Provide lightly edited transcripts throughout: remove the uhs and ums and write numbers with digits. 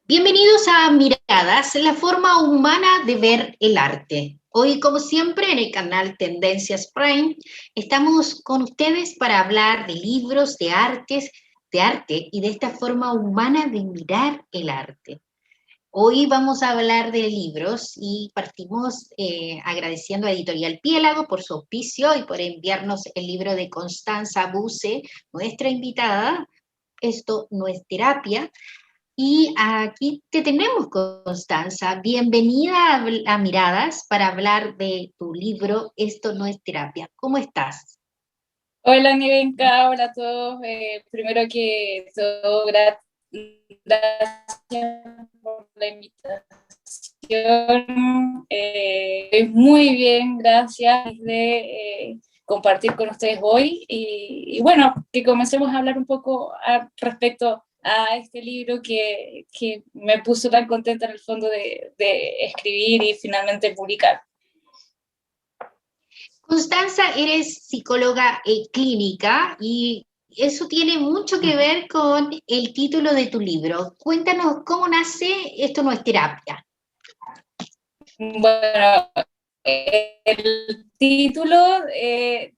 Bienvenidos a Miradas, la forma humana de ver el arte. Hoy, como siempre, en el canal Tendencias Prime, estamos con ustedes para hablar de libros, de arte y de esta forma humana de mirar el arte. Hoy vamos a hablar de libros y partimos agradeciendo a Editorial Piélago por su auspicio y por enviarnos el libro de Constanza Buse, nuestra invitada. Esto no es terapia, y aquí te tenemos, Constanza. Bienvenida a Miradas para hablar de tu libro Esto no es terapia. ¿Cómo estás? Hola, Nivenka, hola a todos. Primero que todo, gracias por la invitación. Estoy muy bien, gracias de compartir con ustedes hoy. Y bueno, que comencemos a hablar un poco respecto a este libro que me puso tan contenta en el fondo de escribir y finalmente publicar. Constanza, eres psicóloga clínica y eso tiene mucho que ver con el título de tu libro. Cuéntanos cómo nace Esto no es terapia. Bueno, el título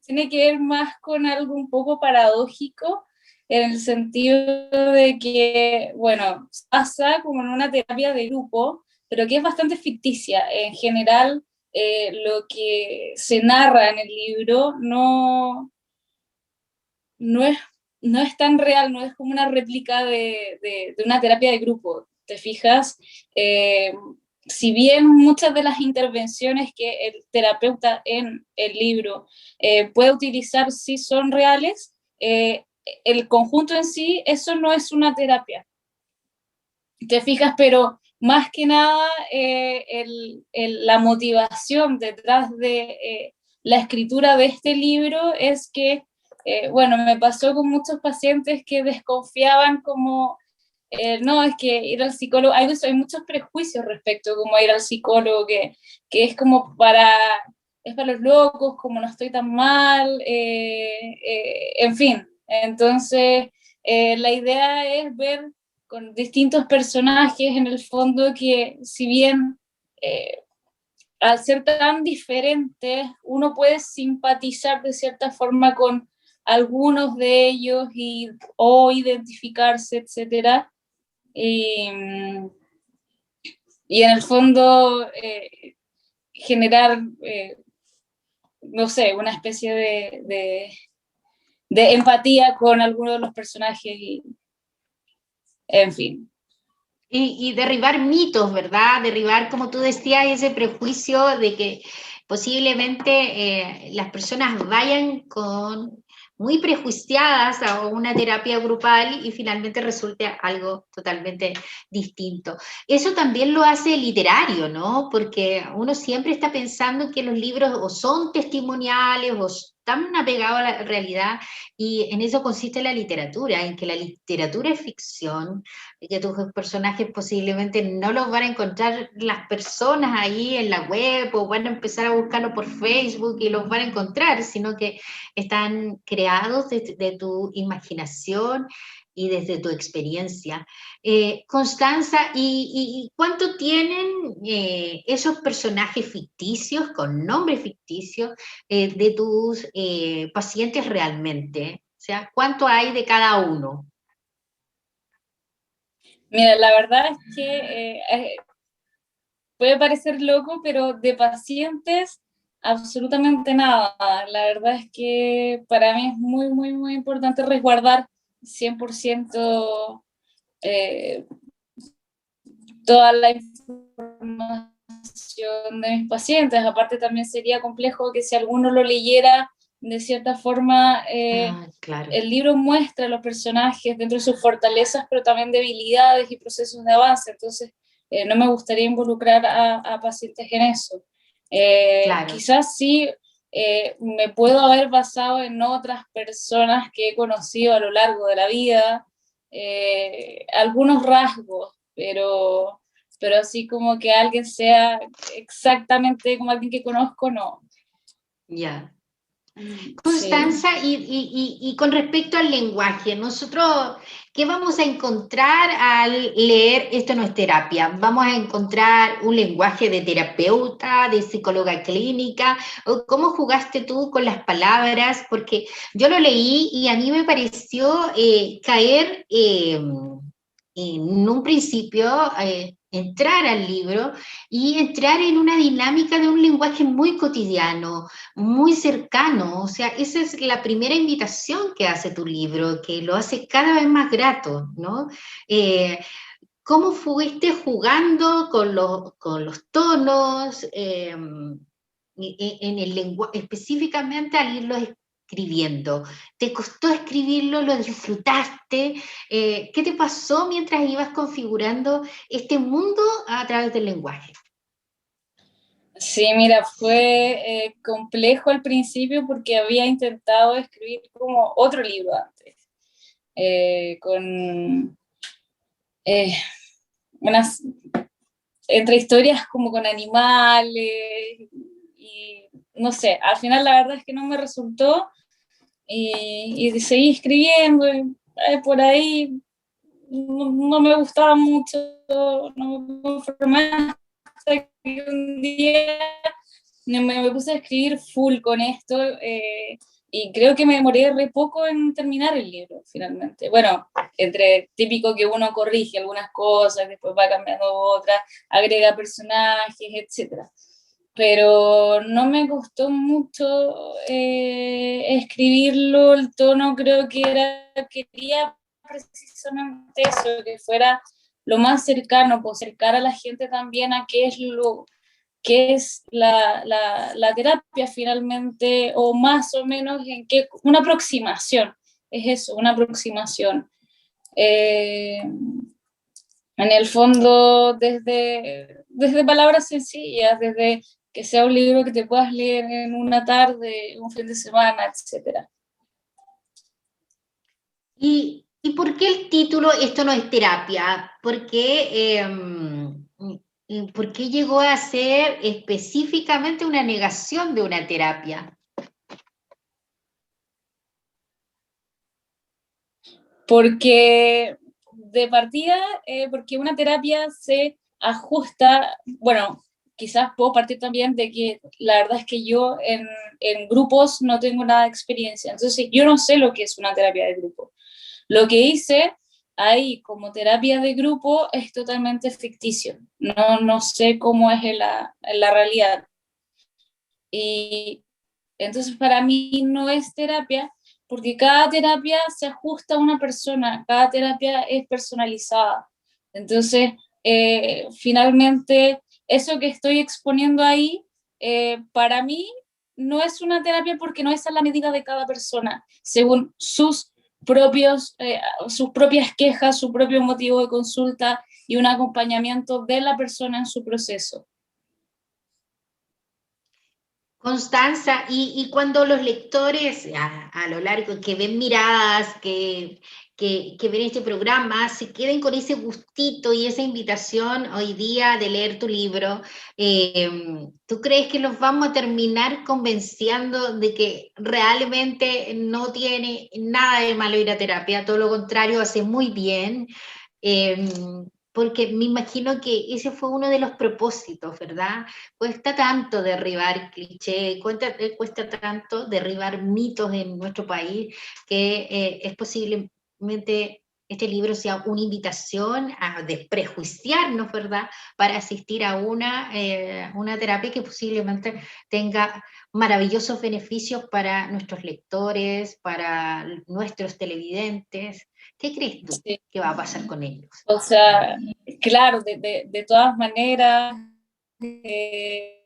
tiene que ver más con algo un poco paradójico, en el sentido de que, bueno, pasa como en una terapia de grupo, pero que es bastante ficticia. En general, lo que se narra en el libro no es, no es tan real, no es como una réplica de una terapia de grupo, ¿te fijas? Eh, si bien muchas de las intervenciones que el terapeuta en el libro puede utilizar sí son reales, el conjunto en sí, eso no es una terapia, ¿te fijas? Pero más que nada, la motivación detrás de la escritura de este libro es que, bueno, me pasó con muchos pacientes que desconfiaban como, no, es que ir al psicólogo, hay muchos prejuicios respecto como ir al psicólogo, que es como es para los locos, como no estoy tan mal, en fin. Entonces, la idea es ver con distintos personajes en el fondo que si bien eh, al ser tan diferentes uno puede simpatizar de cierta forma con algunos de ellos o identificarse, etcétera. Y, y en el fondo generar, no sé, una especie de empatía con alguno de los personajes y en fin. Y derribar mitos, ¿verdad? Derribar, como tú decías, ese prejuicio de que posiblemente las personas vayan con muy prejuiciadas a una terapia grupal y finalmente resulte algo totalmente distinto. Eso también lo hace literario, ¿no? Porque uno siempre está pensando que los libros o son testimoniales o están apegados a la realidad, y en eso consiste la literatura, en que la literatura es ficción, que tus personajes posiblemente no los van a encontrar las personas ahí en la web o van a empezar a buscarlo por Facebook y los van a encontrar, sino que están creados de tu imaginación y desde tu experiencia. Constanza, ¿y cuánto tienen esos personajes ficticios, con nombres ficticios, de tus pacientes realmente? O sea, ¿cuánto hay de cada uno? Mira, la verdad es que puede parecer loco, pero de pacientes absolutamente nada. La verdad es que para mí es muy, muy, muy importante resguardar 100% eh, toda la información de mis pacientes. Aparte también sería complejo que si alguno lo leyera de cierta forma, Ah, claro. el libro muestra a los personajes dentro de sus fortalezas, pero también debilidades y procesos de avance. Entonces, no me gustaría involucrar a pacientes en eso. Claro, Quizás sí me puedo haber basado en otras personas que he conocido a lo largo de la vida, algunos rasgos, pero así como que alguien sea exactamente como alguien que conozco, no. ya. Sí. Constanza, y con respecto al lenguaje, nosotros, ¿qué vamos a encontrar al leer Esto no es terapia? ¿Vamos a encontrar un lenguaje de terapeuta, de psicóloga clínica? ¿O cómo jugaste tú con las palabras? Porque yo lo leí y a mí me pareció caer en un principio, entrar al libro y entrar en una dinámica de un lenguaje muy cotidiano, muy cercano. O sea, esa es la primera invitación que hace tu libro, que lo hace cada vez más grato, ¿no? Eh, ¿Cómo fuiste jugando con los tonos, en el lenguaje, específicamente al irlo escribiendo? ¿Te costó escribirlo? ¿Lo disfrutaste? ¿Qué te pasó mientras ibas configurando este mundo a través del lenguaje? Sí, mira, fue complejo al principio porque había intentado escribir como otro libro antes, con eh, unas, entre historias como con animales, y no sé, al final la verdad es que no me resultó, y seguí escribiendo, y, por ahí no me gustaba mucho, no me conformé hasta que un día me puse a escribir full con esto, y creo que me demoré re poco en terminar el libro, finalmente. Bueno, entre típico que uno corrige algunas cosas, después va cambiando otras, agrega personajes, etcétera. Pero no me costó mucho escribirlo, el tono creo que quería precisamente eso, que fuera lo más cercano, pues acercar a la gente también a qué es qué es la terapia finalmente, o más o menos en qué, una aproximación, es eso, una aproximación. En el fondo, desde palabras sencillas, desde que sea un libro que te puedas leer en una tarde, un fin de semana, etcétera. ¿Y por qué el título Esto no es terapia? ¿Por qué llegó a ser específicamente una negación de una terapia? Porque de partida, porque una terapia se ajusta, bueno, quizás puedo partir también de que la verdad es que yo en grupos no tengo nada de experiencia, entonces yo no sé lo que es una terapia de grupo. Lo que hice ahí como terapia de grupo es totalmente ficticio, no sé cómo es en la realidad. Y entonces para mí no es terapia porque cada terapia se ajusta a una persona, cada terapia es personalizada. Entonces, finalmente, eso que estoy exponiendo ahí, para mí no es una terapia porque no es a la medida de cada persona, según sus propias quejas, su propio motivo de consulta y un acompañamiento de la persona en su proceso. Constanza, y cuando los lectores a lo largo, que ven miradas, que ven este programa, se queden con ese gustito y esa invitación hoy día de leer tu libro, ¿tú crees que los vamos a terminar convenciendo de que realmente no tiene nada de malo ir a terapia? Todo lo contrario, hace muy bien. Eh, Porque me imagino que ese fue uno de los propósitos, ¿verdad? Cuesta tanto derribar clichés, cuesta tanto derribar mitos en nuestro país, que es posiblemente este libro sea una invitación a desprejuiciarnos, ¿verdad? Para asistir a una terapia que posiblemente tenga maravillosos beneficios para nuestros lectores, para nuestros televidentes. ¿Qué crees tú Sí. que va a pasar con ellos? O sea, claro, de todas maneras, eh,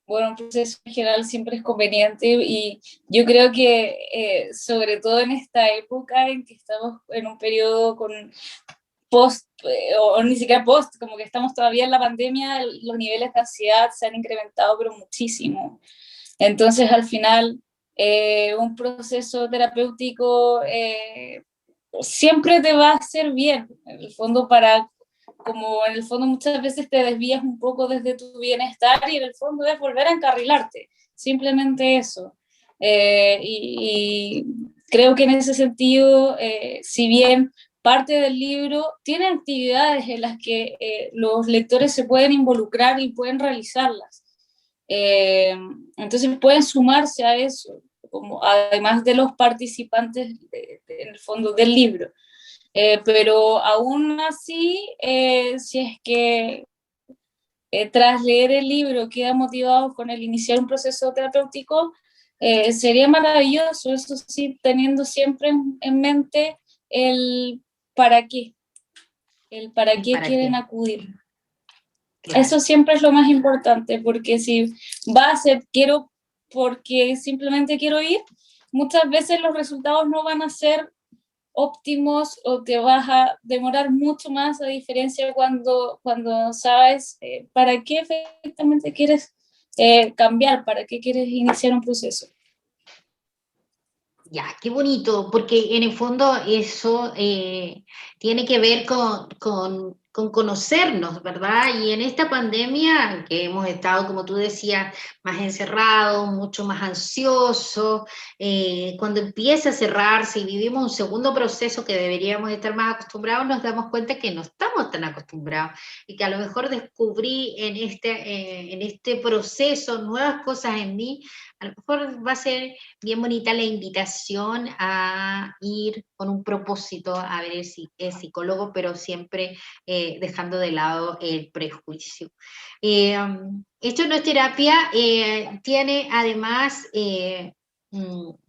bueno, un proceso en general siempre es conveniente, y yo creo que sobre todo en esta época en que estamos en un periodo con post, o ni siquiera post, como que estamos todavía en la pandemia, los niveles de ansiedad se han incrementado pero muchísimo. Entonces al final un proceso terapéutico siempre te va a hacer bien, en el fondo como en el fondo muchas veces te desvías un poco desde tu bienestar y en el fondo es volver a encarrilarte, simplemente eso. y creo que en ese sentido, si bien parte del libro tiene actividades en las que los lectores se pueden involucrar y pueden realizarlas. Entonces pueden sumarse a eso, como, además de los participantes en el fondo del libro. Pero aún así, si es que tras leer el libro queda motivado con el iniciar un proceso terapéutico, sería maravilloso, eso sí, teniendo siempre en mente el para qué, el para qué ¿Para quieren qué? acudir. Claro. Eso siempre es lo más importante, porque si va a ser quiero porque simplemente quiero ir, muchas veces los resultados no van a ser óptimos o te vas a demorar mucho más, a diferencia cuando sabes para qué efectivamente quieres cambiar, para qué quieres iniciar un proceso. Ya, qué bonito, porque en el fondo eso tiene que ver con conocernos, ¿verdad? Y en esta pandemia que hemos estado, como tú decías, más encerrados, mucho más ansiosos, cuando empieza a cerrarse y vivimos un segundo proceso que deberíamos estar más acostumbrados, nos damos cuenta que no estamos tan acostumbrados y que a lo mejor descubrí en este proceso nuevas cosas en mí. A lo mejor va a ser bien bonita la invitación a ir con un propósito a ver el psicólogo, pero siempre dejando de lado el prejuicio. Esto no es terapia, tiene además,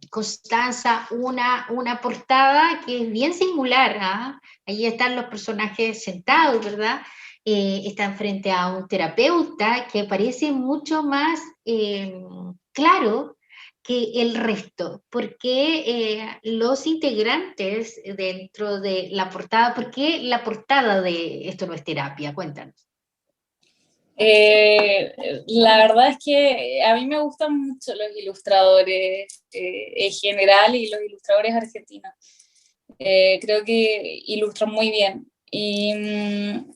Constanza, una portada que es bien singular, ¿ah? Ahí están los personajes sentados, ¿verdad? Están frente a un terapeuta que parece mucho más claro que el resto, porque los integrantes dentro de la portada, ¿por qué la portada de Esto no es terapia? Cuéntanos. La verdad es que a mí me gustan mucho los ilustradores en general y los ilustradores argentinos. Creo que ilustran muy bien. Y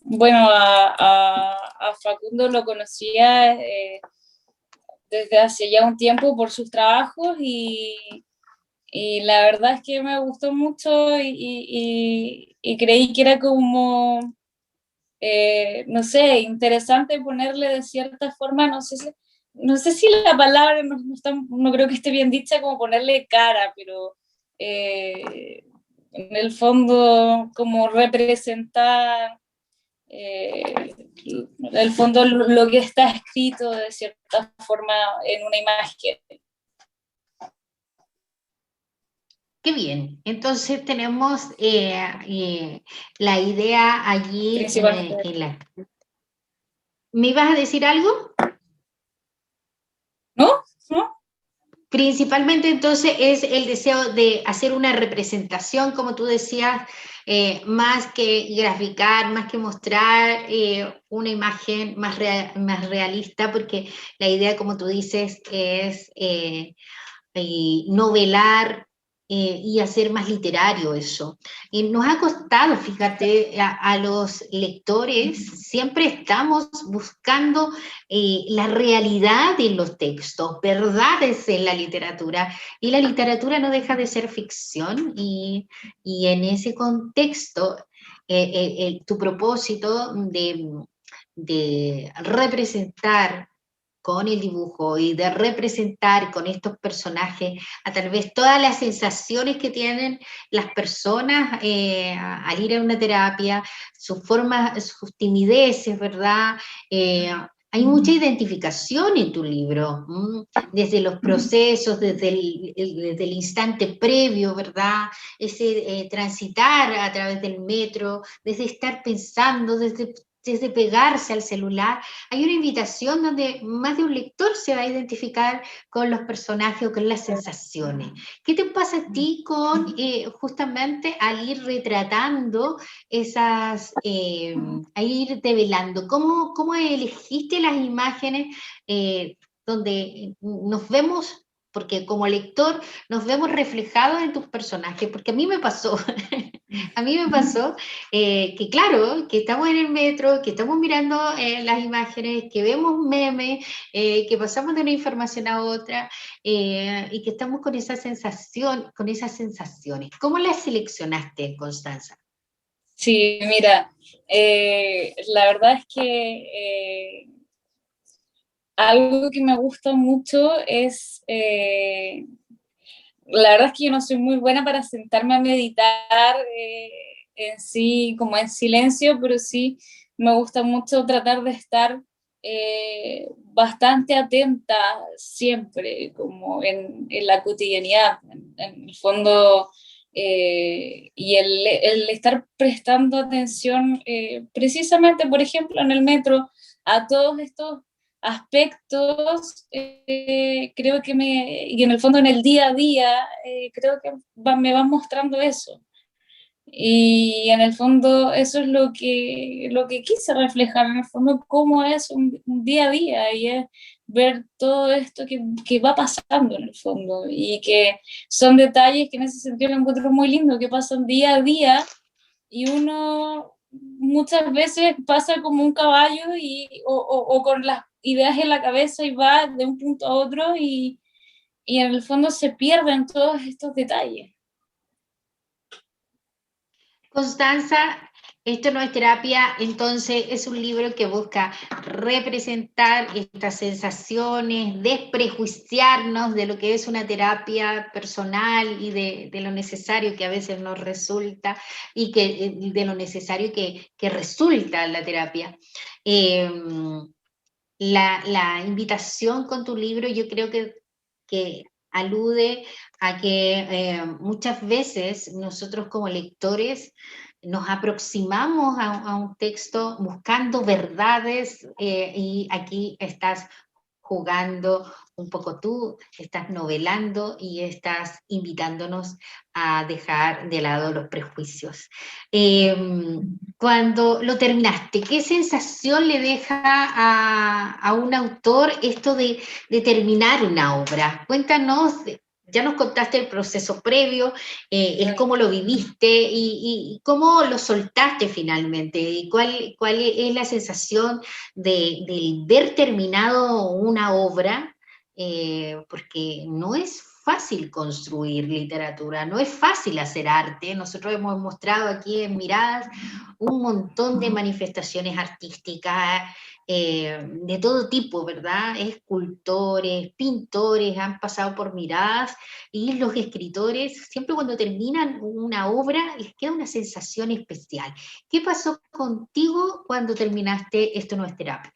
bueno, a Facundo lo conocía desde hace ya un tiempo por sus trabajos y la verdad es que me gustó mucho y creí que era como, no sé, interesante ponerle de cierta forma, no sé si la palabra no creo que esté bien dicha, como ponerle cara, pero en el fondo como representar en el fondo lo que está escrito de cierta forma en una imagen. Qué bien. Entonces tenemos la idea allí Principalmente. en la... ¿Me ibas a decir algo? ¿No? ¿No? Principalmente entonces es el deseo de hacer una representación, como tú decías, más que graficar, más que mostrar una imagen más realista, porque la idea, como tú dices, es novelar y hacer más literario eso. Y nos ha costado, fíjate, a los lectores, siempre estamos buscando la realidad en los textos, verdades en la literatura, y la literatura no deja de ser ficción, y en ese contexto, tu propósito de representar con el dibujo y de representar con estos personajes a tal vez todas las sensaciones que tienen las personas al ir a una terapia, sus formas, sus timideces, ¿verdad? Hay mucha identificación en tu libro, desde los procesos, desde el instante previo, ¿verdad? Ese transitar a través del metro, desde estar pensando, desde pegarse al celular. Hay una invitación donde más de un lector se va a identificar con los personajes o con las sensaciones. ¿Qué te pasa a ti con justamente al ir retratando esas, a ir develando? ¿Cómo elegiste las imágenes donde nos vemos? Porque como lector nos vemos reflejados en tus personajes, porque a mí me pasó. A mí me pasó que claro, que estamos en el metro, que estamos mirando las imágenes, que vemos memes, que pasamos de una información a otra y que estamos con esa sensación, con esas sensaciones. ¿Cómo las seleccionaste, Constanza? Sí, mira, la verdad es que algo que me gusta mucho es, la verdad es que yo no soy muy buena para sentarme a meditar en sí, como en silencio, pero sí me gusta mucho tratar de estar bastante atenta siempre, como en la cotidianidad, en el fondo, y el estar prestando atención precisamente, por ejemplo, en el metro, a todos estos aspectos, creo que y en el fondo en el día a día, creo que me van mostrando eso. Y en el fondo eso es lo que quise reflejar, en el fondo cómo es un día a día, y es ver todo esto que va pasando en el fondo, y que son detalles que en ese sentido lo encuentro muy lindo, que pasan día a día, y uno muchas veces pasa como un caballo o con las ideas en la cabeza y va de un punto a otro y en el fondo se pierden todos estos detalles. Constanza, esto no es terapia, entonces es un libro que busca representar estas sensaciones, desprejuiciarnos de lo que es una terapia personal y de lo necesario que a veces nos resulta y de lo necesario que resulta la terapia. Eh, la invitación con tu libro yo creo que alude a que muchas veces nosotros como lectores nos aproximamos a un texto buscando verdades y aquí estás jugando un poco tú, estás novelando y estás invitándonos a dejar de lado los prejuicios. Eh, Cuando lo terminaste, ¿qué sensación le deja a un autor esto de terminar una obra? Cuéntanos, ya nos contaste el proceso previo, el cómo lo viviste y cómo lo soltaste finalmente, y cuál es la sensación de ver terminado una obra, porque no es fácil construir literatura, no es fácil hacer arte. Nosotros hemos mostrado aquí en Miradas un montón de manifestaciones artísticas de todo tipo, ¿verdad? Escultores, pintores han pasado por Miradas y los escritores, siempre cuando terminan una obra, les queda una sensación especial. ¿Qué pasó contigo cuando terminaste Esto no es terapia?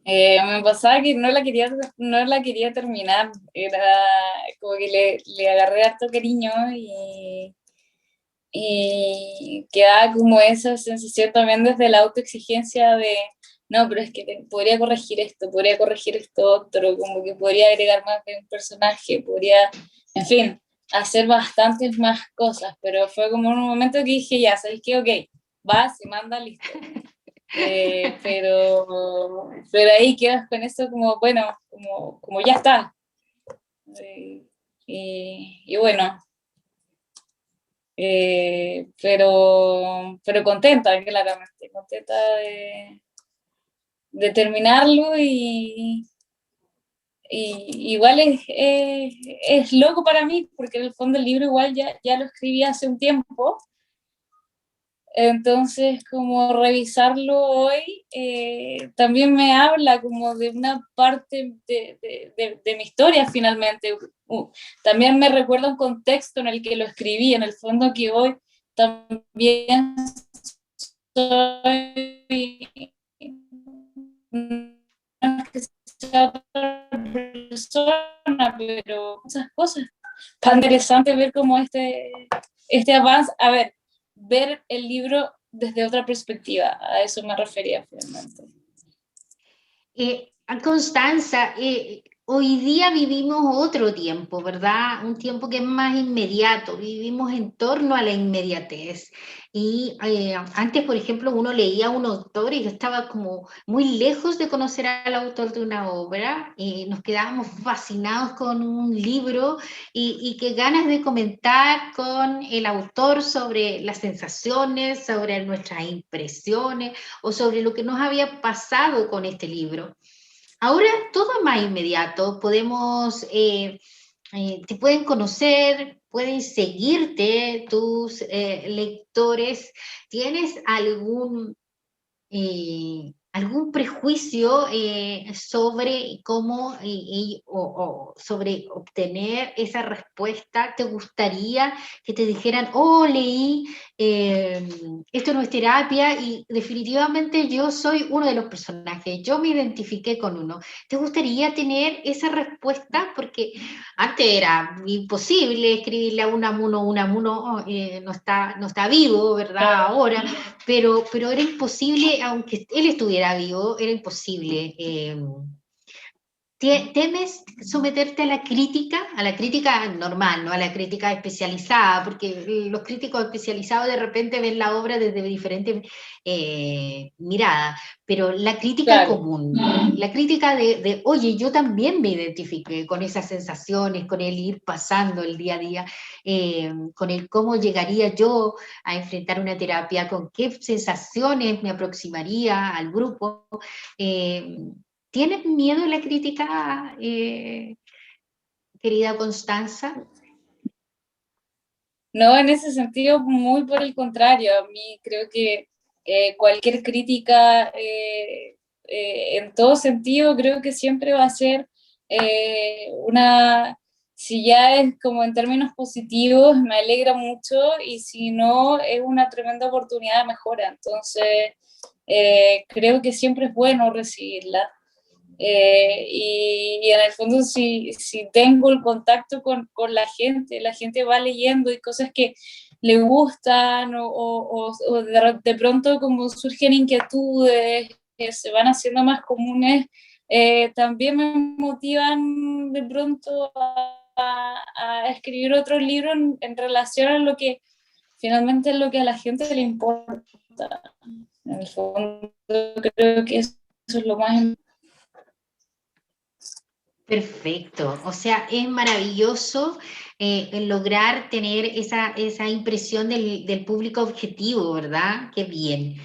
Me pasaba que no la quería terminar, era como que le agarré harto cariño y quedaba como esa sensación también desde la autoexigencia de, no, pero es que podría corregir esto otro, como que podría agregar más de un personaje, podría, en fin, hacer bastantes más cosas, pero fue como un momento que dije, ya, ¿sabes qué? Ok, va, se manda, listo. Pero ahí quedas con eso como, bueno, como ya está. Y bueno, pero contenta, claramente, contenta de terminarlo y igual es loco para mí, porque en el fondo el libro igual ya lo escribí hace un tiempo. Entonces, como revisarlo hoy, también me habla como de una parte de mi historia finalmente. También me recuerda un contexto en el que lo escribí, en el fondo que hoy también soy, no es que sea otra persona, pero muchas cosas. Tan interesante ver cómo este avance, a ver, ver el libro desde otra perspectiva, a eso me refería finalmente. Constanza, hoy día vivimos otro tiempo, ¿verdad? Un tiempo que es más inmediato, vivimos en torno a la inmediatez. Y antes, por ejemplo, uno leía a un autor y estaba como muy lejos de conocer al autor de una obra, y nos quedábamos fascinados con un libro y qué ganas de comentar con el autor sobre las sensaciones, sobre nuestras impresiones o sobre lo que nos había pasado con este libro. Ahora todo es más inmediato, podemos, te pueden conocer, pueden seguirte tus lectores. ¿Tienes algún prejuicio sobre cómo o sobre obtener esa respuesta? ¿Te gustaría que te dijeran, oh, leí, eh, esto no es terapia y definitivamente yo soy uno de los personajes, yo me identifiqué con uno? ¿Te gustaría tener esa respuesta? Porque antes era imposible escribirle a Unamuno, no está vivo, ¿verdad? Claro. Ahora, pero era imposible, aunque él estuviera vivo, era imposible. ¿Temes someterte a la crítica normal, no a la crítica especializada? Porque los críticos especializados de repente ven la obra desde diferentes miradas, pero la crítica Claro. común, la crítica oye, yo también me identifiqué con esas sensaciones, con el ir pasando el día a día, con el cómo llegaría yo a enfrentar una terapia, con qué sensaciones me aproximaría al grupo. Eh, ¿Tienes miedo a la crítica, querida Constanza? No, en ese sentido, muy por el contrario. A mí creo que cualquier crítica, en todo sentido, creo que siempre va a ser si ya es como en términos positivos, me alegra mucho, y si no, es una tremenda oportunidad de mejora. Entonces, creo que siempre es bueno recibirla. Y en el fondo, si tengo el contacto con la gente va leyendo y cosas que le gustan, o de pronto como surgen inquietudes que se van haciendo más comunes, también me motivan de pronto a escribir otro libro en relación a lo que finalmente es lo que a la gente le importa. En el fondo, creo que eso es lo más importante. Perfecto, o sea, es maravilloso el lograr tener esa impresión del público objetivo, ¿verdad? Qué bien.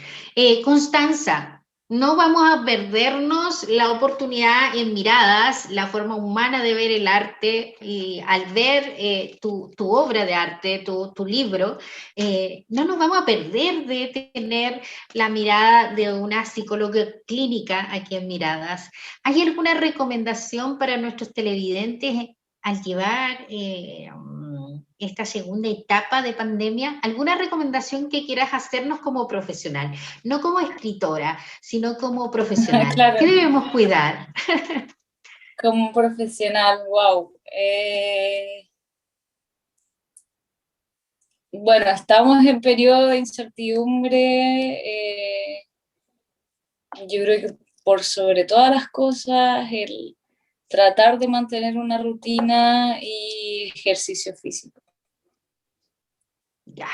Constanza, no vamos a perdernos la oportunidad en Miradas, la forma humana de ver el arte, y al ver tu obra de arte, tu libro, no nos vamos a perder de tener la mirada de una psicóloga clínica aquí en Miradas. ¿Hay alguna recomendación para nuestros televidentes al llevar esta segunda etapa de pandemia? ¿Alguna recomendación que quieras hacernos como profesional? No como escritora, sino como profesional. ¿Qué Claro, debemos cuidar? como profesional, wow. Bueno, estamos en periodo de incertidumbre. Yo creo que por sobre todas las cosas, el tratar de mantener una rutina y ejercicio físico. Ya,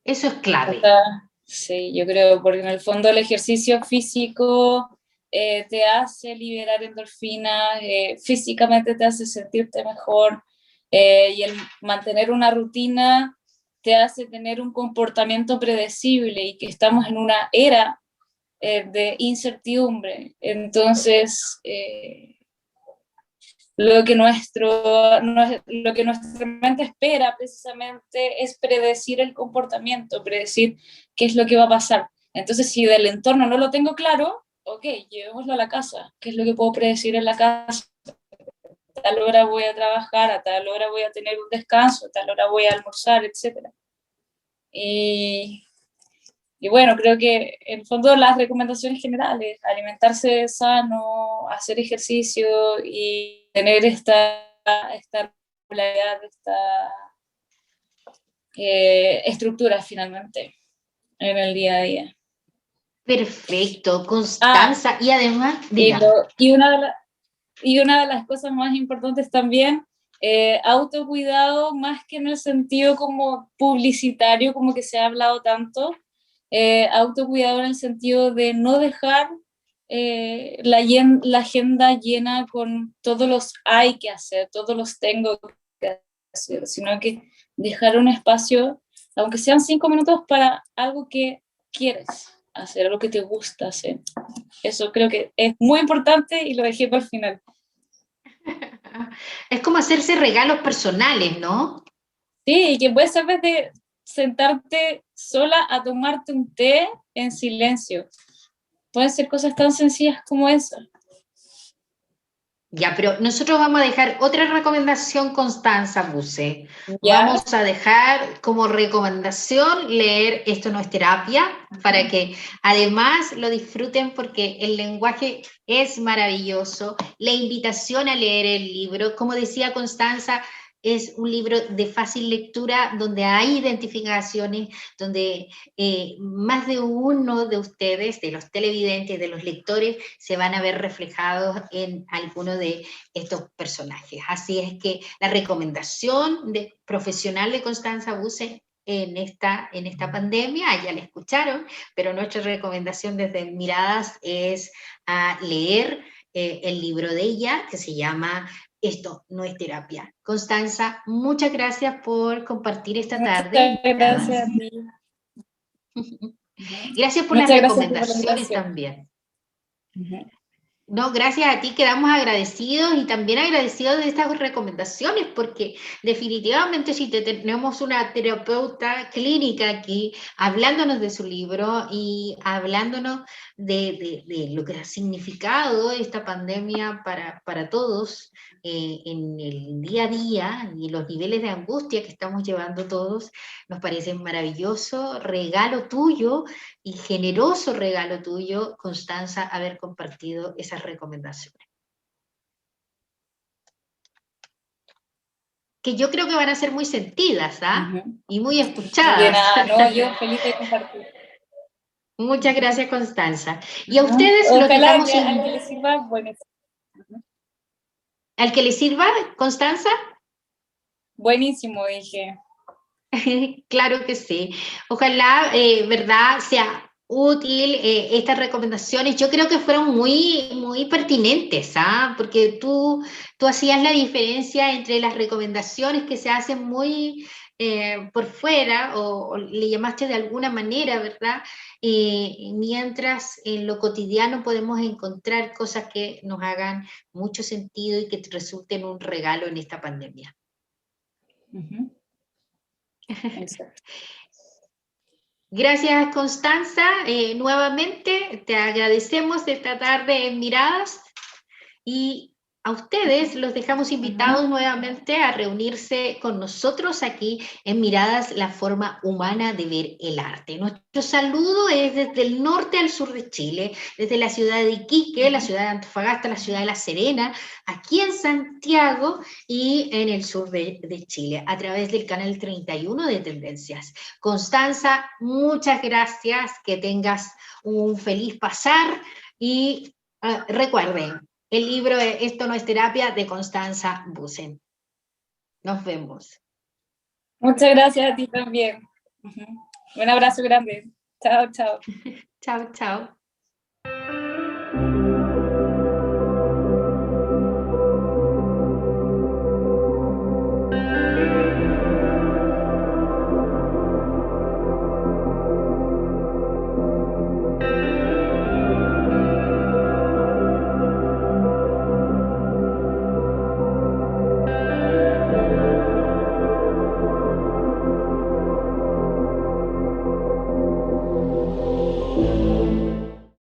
eso es O clave. sea, sí, yo creo, porque en el fondo el ejercicio físico te hace liberar endorfinas, físicamente te hace sentirte mejor, y el mantener una rutina te hace tener un comportamiento predecible, y que estamos en una era de incertidumbre. Entonces, lo que nuestra mente espera precisamente es predecir el comportamiento, predecir qué es lo que va a pasar. Entonces, si del entorno no lo tengo claro, ok, llevémoslo a la casa. ¿Qué es lo que puedo predecir en la casa? A tal hora voy a trabajar, a tal hora voy a tener un descanso, a tal hora voy a almorzar, etc. Y, y bueno, creo que en el fondo las recomendaciones generales: alimentarse sano, hacer ejercicio y tener esta regularidad, esta estructura finalmente en el día a día. Perfecto, Ah, Constanza. Y además, y, dígame. y una de las Y una de las cosas más importantes también, autocuidado, más que en el sentido como publicitario, como que se ha hablado tanto, autocuidado en el sentido de no dejar la agenda llena con todos los hay que hacer, todos los tengo que hacer, sino que dejar un espacio, aunque sean 5 minutos, para algo que quieres hacer, algo que te gusta hacer. Eso creo que es muy importante y lo dejé para el final. Es como hacerse regalos personales, ¿no? Sí, y que puedes ser desde sentarte sola a tomarte un té en silencio. Pueden ser cosas tan sencillas como eso. Ya, pero nosotros vamos a dejar otra recomendación, Constanza Buse. ¿Ya? Vamos a dejar como recomendación leer Esto no es terapia, para que además lo disfruten porque el lenguaje es maravilloso. La invitación a leer el libro, como decía Constanza, es un libro de fácil lectura donde hay identificaciones, donde más de uno de ustedes, de los televidentes, de los lectores, se van a ver reflejados en alguno de estos personajes. Así es que la recomendación profesional de Constanza Buse en esta pandemia, ya la escucharon, pero nuestra recomendación desde Miradas es a leer el libro de ella, que se llama Esto no es terapia. Constanza, muchas gracias por compartir esta tarde. Muchas gracias a ti. Gracias por Muchas las gracias por la recomendaciones invitación. también. No, gracias a ti, quedamos agradecidos y también agradecidos de estas recomendaciones, porque definitivamente si tenemos una terapeuta clínica aquí hablándonos de su libro y hablándonos de lo que ha significado esta pandemia para todos en el día a día y los niveles de angustia que estamos llevando todos, nos parece maravilloso regalo tuyo y generoso regalo tuyo, Constanza, haber compartido esas recomendaciones. Que yo creo que van a ser muy sentidas, ¿ah? Y muy escuchadas. De nada, no, yo feliz de compartir. Muchas gracias, Constanza. Y a ustedes los Ojalá dejamos al que les sirva, buenísimo. ¿Al que les sirva, Constanza? Buenísimo, dije. Claro que sí. Ojalá, ¿verdad?, sea útil estas recomendaciones. Yo creo que fueron muy pertinentes, ¿ah? Porque tú hacías la diferencia entre las recomendaciones que se hacen muy por fuera o le llamaste de alguna manera, ¿verdad? Mientras en lo cotidiano podemos encontrar cosas que nos hagan mucho sentido y que resulten un regalo en esta pandemia. Exacto. Gracias, Constanza. Nuevamente te agradecemos esta tarde en Miradas y a ustedes los dejamos invitados nuevamente a reunirse con nosotros aquí en Miradas, la forma humana de ver el arte. Nuestro saludo es desde el norte al sur de Chile, desde la ciudad de Iquique, la ciudad de Antofagasta, la ciudad de La Serena, aquí en Santiago y en el sur de Chile, a través del canal 31 de Tendencias. Constanza, muchas gracias, que tengas un feliz pasar y recuerden, el libro de Esto no es terapia de Constanza Buse. Nos vemos. Muchas gracias a ti también. Un abrazo grande. Chao, chao. Chao, chao.